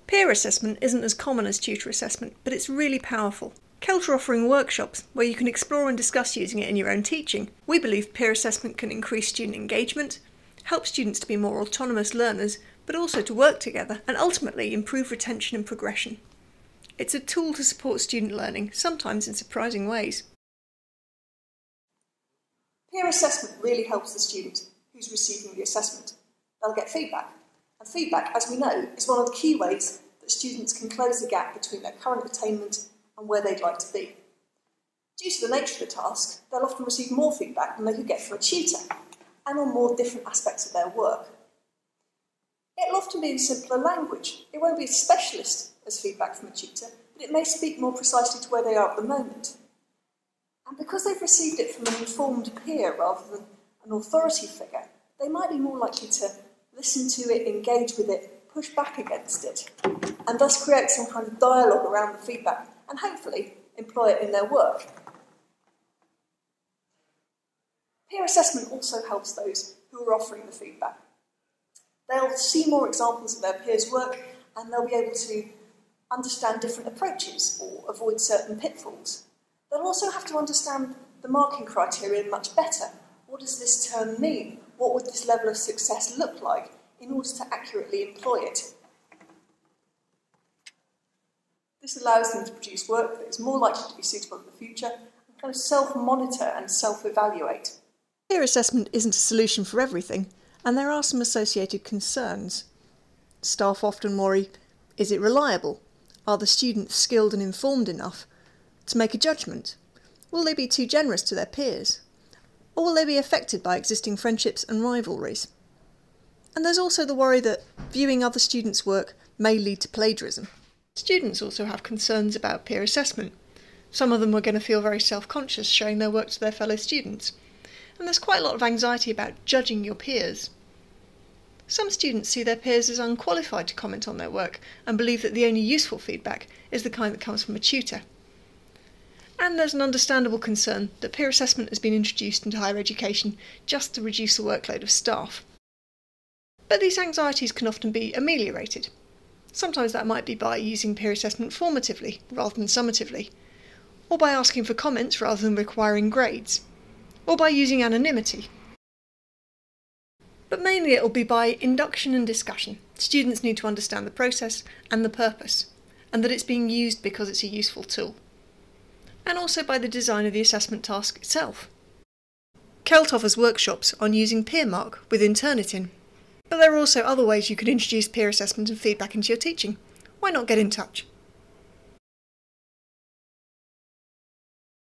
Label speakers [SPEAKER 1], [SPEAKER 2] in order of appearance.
[SPEAKER 1] Peer assessment isn't as common as tutor assessment, but it's really powerful. CELT are offering workshops where you can explore and discuss using it in your own teaching. We believe peer assessment can increase student engagement, help students to be more autonomous learners, but also to work together, and ultimately improve retention and progression. It's a tool to support student learning, sometimes in surprising ways.
[SPEAKER 2] Peer assessment really helps the student who's receiving the assessment. They'll get feedback, and feedback, as we know, is one of the key ways that students can close the gap between their current attainment and where they'd like to be. Due to the nature of the task, they'll often receive more feedback than they could get from a tutor, and on more different aspects of their work. It'll often be in simpler language. It won't be as specialist as feedback from a tutor, but it may speak more precisely to where they are at the moment. And because they've received it from an informed peer rather than an authority figure, they might be more likely to listen to it, engage with it, push back against it, and thus create some kind of dialogue around the feedback and hopefully employ it in their work. Peer assessment also helps those who are offering the feedback. They'll see more examples of their peers' work and they'll be able to understand different approaches or avoid certain pitfalls. They'll also have to understand the marking criteria much better. What does this term mean? What would this level of success look like in order to accurately employ it? This allows them to produce work that is more likely to be suitable in the future and kind of self-monitor and self-evaluate.
[SPEAKER 1] Peer assessment isn't a solution for everything, and there are some associated concerns. Staff often worry, is it reliable? Are the students skilled and informed enough to make a judgment? Will they be too generous to their peers? Or will they be affected by existing friendships and rivalries? And there's also the worry that viewing other students' work may lead to plagiarism. Students also have concerns about peer assessment. Some of them are going to feel very self-conscious showing their work to their fellow students. And there's quite a lot of anxiety about judging your peers. Some students see their peers as unqualified to comment on their work and believe that the only useful feedback is the kind that comes from a tutor. And there's an understandable concern that peer assessment has been introduced into higher education just to reduce the workload of staff. But these anxieties can often be ameliorated. Sometimes that might be by using peer assessment formatively rather than summatively, or by asking for comments rather than requiring grades, or by using anonymity. But mainly it will be by induction and discussion. Students need to understand the process and the purpose, and that it's being used because it's a useful tool. And also by the design of the assessment task itself. CELT offers workshops on using PeerMark with Turnitin. But there are also other ways you could introduce peer assessment and feedback into your teaching. Why not get in touch?